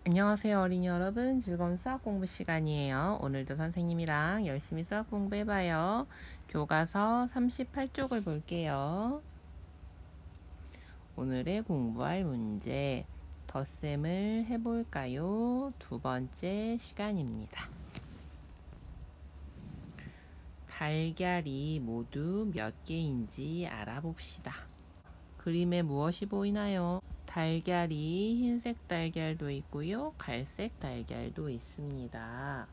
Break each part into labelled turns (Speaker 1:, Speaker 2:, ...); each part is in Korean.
Speaker 1: 안녕하세요 어린이 여러분, 즐거운 수학 공부 시간이에요. 오늘도 선생님이랑 열심히 수학 공부해봐요. 교과서 38쪽을 볼게요. 오늘의 공부할 문제, 덧셈을 해볼까요? 두 번째 시간입니다. 달걀이 모두 몇 개인지 알아봅시다. 그림에 무엇이 보이나요? 달걀이 흰색 달걀도 있고요, 갈색 달걀도 있습니다.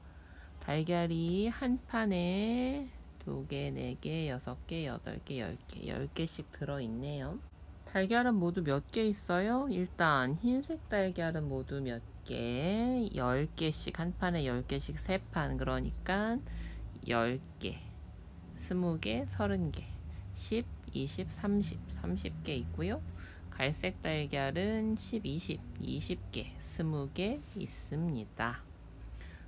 Speaker 1: 달걀이 한 판에 2개, 4개, 6개, 8개, 10개, 10개씩 들어있네요. 달걀은 모두 몇 개 있어요? 일단 흰색 달걀은 모두 몇 개? 10개씩, 한 판에 10개씩 3판, 그러니까 10개, 20개, 30개, 10, 20, 30, 30개 있고요. 갈색 달걀은 10, 20, 20개, 20개 있습니다.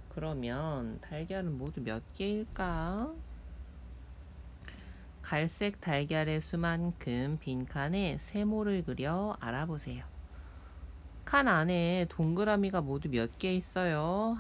Speaker 1: 그러면 달걀은 모두 몇 개일까? 갈색 달걀의 수만큼 빈칸에 세모를 그려 알아보세요. 칸 안에 동그라미가 모두 몇 개 있어요?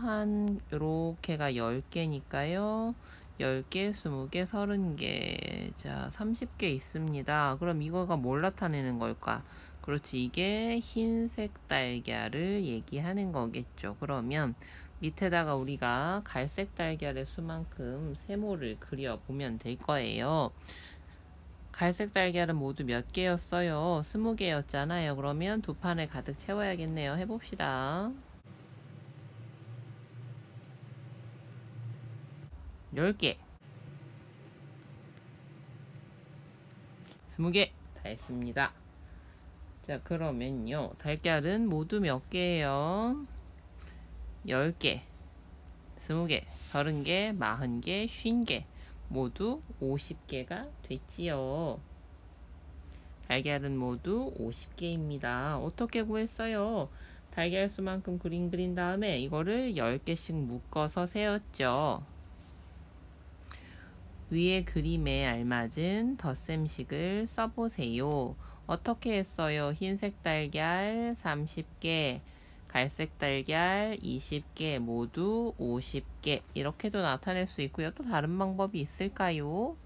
Speaker 1: 요렇게가 10개니까요. 10개, 20개, 30개. 자, 30개 있습니다. 그럼 이거가 뭘 나타내는 걸까? 그렇지, 이게 흰색 달걀을 얘기하는 거겠죠. 그러면 밑에다가 우리가 갈색 달걀의 수만큼 세모를 그려보면 될 거예요. 갈색 달걀은 모두 몇 개였어요? 20개였잖아요. 그러면 두 판을 가득 채워야겠네요. 해봅시다. 10개, 20개 다 했습니다. 자, 그러면요, 달걀은 모두 몇 개예요? 10개, 20개, 30개, 40개, 50개, 모두 50개가 됐지요. 달걀은 모두 50개입니다. 어떻게 구했어요? 달걀 수만큼 그림 그린 다음에 이거를 10개씩 묶어서 세웠죠. 위에 그림에 알맞은 덧셈식을 써보세요. 어떻게 했어요? 흰색 달걀 30개, 갈색 달걀 20개, 모두 50개. 이렇게도 나타낼 수 있고요. 또 다른 방법이 있을까요?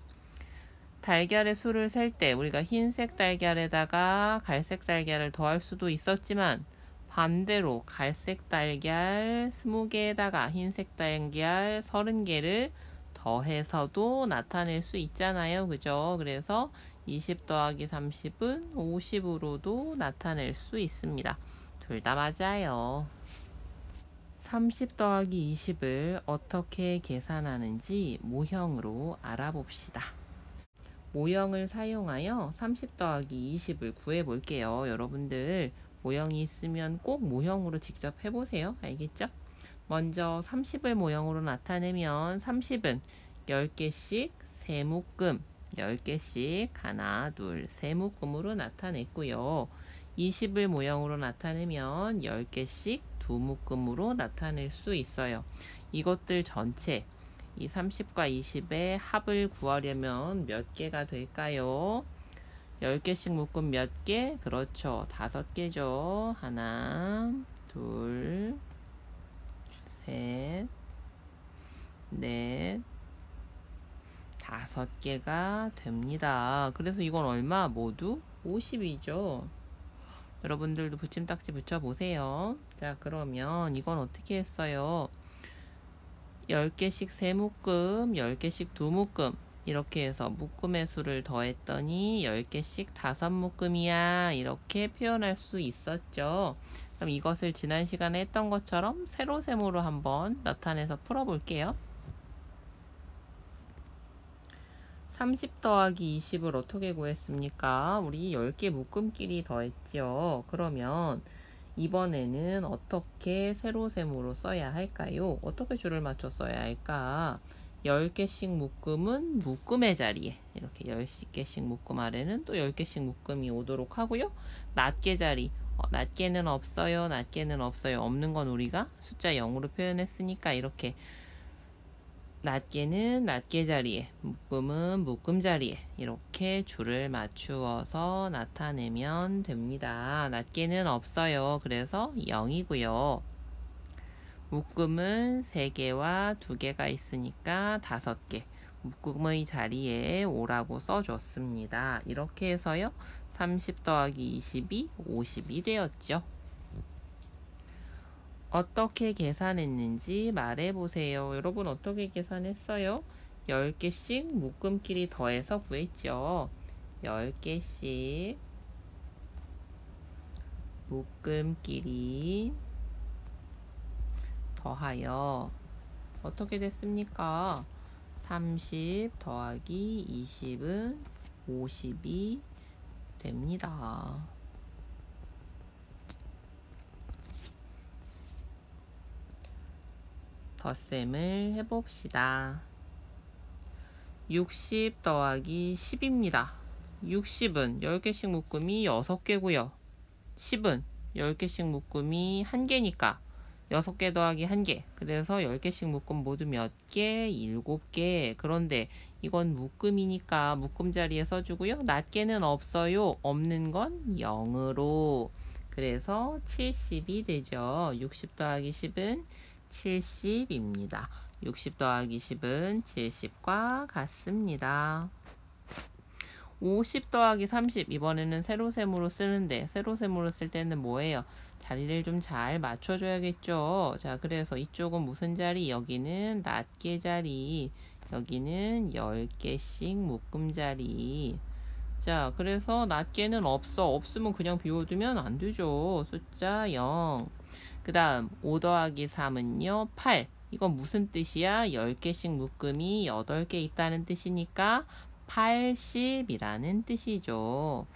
Speaker 1: 달걀의 수를 셀 때 우리가 흰색 달걀에다가 갈색 달걀을 더할 수도 있었지만, 반대로 갈색 달걀 20개에다가 흰색 달걀 30개를 더해서도 나타낼 수 있잖아요. 그죠? 그래서 20 더하기 30은 50으로도 나타낼 수 있습니다. 둘 다 맞아요. 30 더하기 20을 어떻게 계산하는지 모형으로 알아봅시다. 모형을 사용하여 30 더하기 20을 구해볼게요. 여러분들 모형이 있으면 꼭 모형으로 직접 해보세요. 알겠죠? 먼저 30을 모형으로 나타내면 30은 10개씩 세묶음, 10개씩 하나, 둘, 세묶음으로 나타냈고요. 20을 모형으로 나타내면 10개씩 두묶음으로 나타낼 수 있어요. 이것들 전체, 이 30과 20의 합을 구하려면 몇 개가 될까요? 10개씩 묶음 몇 개? 그렇죠. 5개죠. 하나, 둘, 셋, 넷, 5개가 됩니다. 그래서 이건 얼마? 모두 50이죠. 여러분들도 붙임딱지 붙여보세요. 자, 그러면 이건 어떻게 했어요? 10개씩 세묶음, 10개씩 두묶음, 이렇게 해서 묶음의 수를 더했더니 10개씩 5묶음이야, 이렇게 표현할 수 있었죠. 그럼 이것을 지난 시간에 했던 것처럼 세로 세모로 한번 나타내서 풀어볼게요. 30 더하기 20을 어떻게 구했습니까? 우리 10개 묶음끼리 더했죠. 그러면 이번에는 어떻게 세로 세모로 써야 할까요? 어떻게 줄을 맞춰 써야 할까? 10개씩 묶음은 묶음의 자리에, 이렇게 10개씩 묶음 아래는 또 10개씩 묶음이 오도록 하고요. 낱개 자리, 낱개는 없어요. 낱개는 없어요. 없는 건 우리가 숫자 0으로 표현했으니까 이렇게 낱개는 낱개 자리에, 묶음은 묶음 자리에, 이렇게 줄을 맞추어서 나타내면 됩니다. 낱개는 없어요. 그래서 0이고요. 묶음은 3개와 2개가 있으니까 5개. 묶음의 자리에 5라고 써줬습니다. 이렇게 해서요. 30 더하기 20이 50이 되었죠. 어떻게 계산했는지 말해보세요. 여러분 어떻게 계산했어요? 10개씩 묶음끼리 더해서 구했죠. 10개씩 묶음끼리 더하여 어떻게 됐습니까? 30 더하기 20은 50이 됩니다. 덧셈을 해봅시다. 60 더하기 10입니다. 60은 10개씩 묶음이 6개고요. 10은 10개씩 묶음이 1개니까 6개 더하기 1개. 그래서 10개씩 묶음 모두 몇 개? 7개. 그런데 이건 묶음이니까 묶음 자리에 써주고요. 낱개는 없어요. 없는 건 0으로. 그래서 70이 되죠. 60 더하기 10은 70입니다. 60 더하기 10은 70과 같습니다. 50 더하기 30 이번에는 세로셈으로 쓰는데 세로셈으로 쓸 때는 뭐예요? 자리를 좀 잘 맞춰줘야겠죠. 자, 그래서 이쪽은 무슨 자리? 여기는 낱개 자리, 여기는 10개씩 묶음 자리. 자, 그래서 낱개는 없으면 그냥 비워두면 안 되죠. 숫자 0. 그 다음 5 더하기 3은요 8. 이건 무슨 뜻이야? 10개씩 묶음이 8개 있다는 뜻이니까 80이라는 뜻이죠.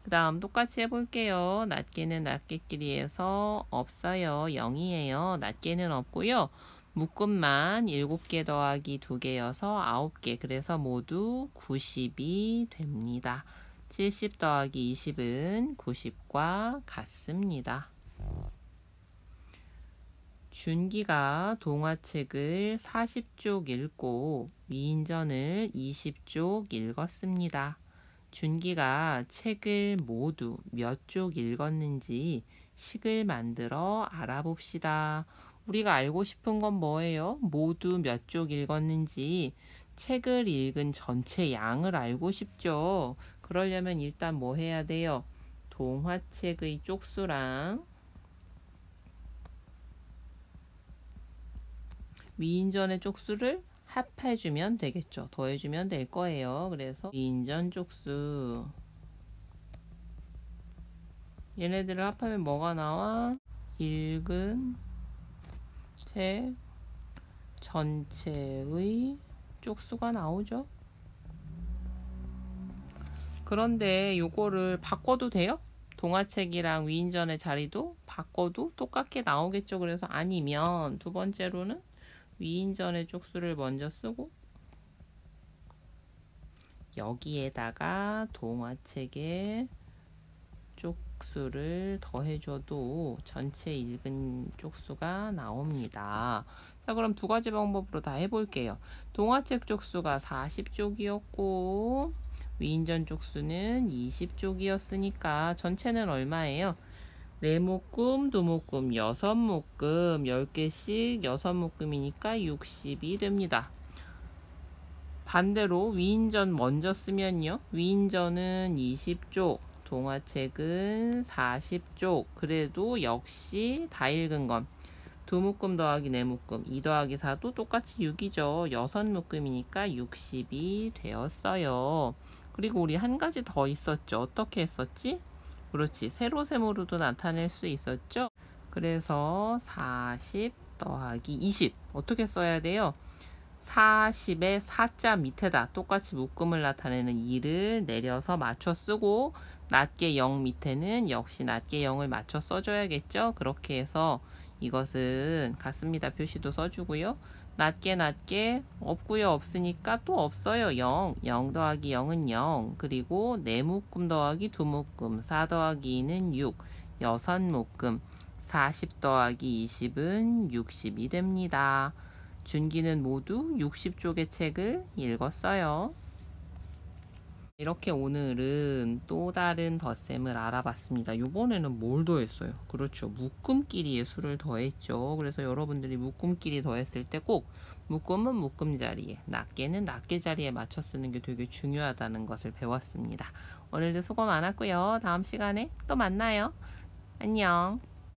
Speaker 1: 그 다음 똑같이 해볼게요. 낱개는 낱개끼리 해서 없어요. 0이에요. 낱개는 없고요. 묶음만 7개 더하기 2개여서 9개. 그래서 모두 90이 됩니다. 70 더하기 20은 90과 같습니다. 준기가 동화책을 40쪽 읽고 위인전을 20쪽 읽었습니다. 준기가 책을 모두 몇 쪽 읽었는지 식을 만들어 알아봅시다. 우리가 알고 싶은 건 뭐예요? 모두 몇 쪽 읽었는지 책을 읽은 전체 양을 알고 싶죠. 그러려면 일단 뭐 해야 돼요? 동화책의 쪽수랑 위인전의 쪽수를 합해주면 되겠죠. 더해주면 될 거예요. 그래서 위인전 쪽수 얘네들을 합하면 뭐가 나와? 읽은 책 전체의 쪽수가 나오죠. 그런데 요거를 바꿔도 돼요? 동화책이랑 위인전의 자리도 바꿔도 똑같게 나오겠죠. 그래서 아니면 두 번째로는 위인전의 쪽수를 먼저 쓰고 여기에다가 동화책의 쪽수를 더해줘도 전체 읽은 쪽수가 나옵니다. 자, 그럼 두 가지 방법으로 다 해볼게요. 동화책 쪽수가 40쪽이었고 위인전 쪽수는 20쪽이었으니까 전체는 얼마예요? 4묶음, 2묶음, 6묶음, 10개씩 6묶음이니까 60이 됩니다. 반대로 위인전 먼저 쓰면요. 위인전은 20쪽, 동화책은 40쪽. 그래도 역시 다 읽은 건 2묶음 더하기 4묶음, 2 더하기 4도 똑같이 6이죠. 6묶음이니까 60이 되었어요. 그리고 우리 한 가지 더 있었죠. 어떻게 했었지? 그렇지. 세로셈으로도 나타낼 수 있었죠. 그래서 40 더하기 20 어떻게 써야 돼요? 40의 4자 밑에다 똑같이 묶음을 나타내는 2를 내려서 맞춰 쓰고 낱개 0 밑에는 역시 낱개 0을 맞춰 써줘야겠죠. 그렇게 해서 이것은 같습니다. 표시도 써주고요. 낱개 없고요. 없으니까 또 없어요. 0 더하기 0은 0. 그리고 4묶음 더하기 2묶음 4 더하기 2는 6 6묶음 40 더하기 20은 60이 됩니다. 준기는 모두 60쪽의 책을 읽었어요. 이렇게 오늘은 또 다른 덧셈을 알아봤습니다. 이번에는 뭘 더했어요? 그렇죠. 묶음끼리의 수를 더했죠. 그래서 여러분들이 묶음끼리 더했을 때 꼭 묶음은 묶음 자리에, 낱개는 낱개 자리에 맞춰 쓰는 게 되게 중요하다는 것을 배웠습니다. 오늘도 수고 많았고요. 다음 시간에 또 만나요. 안녕.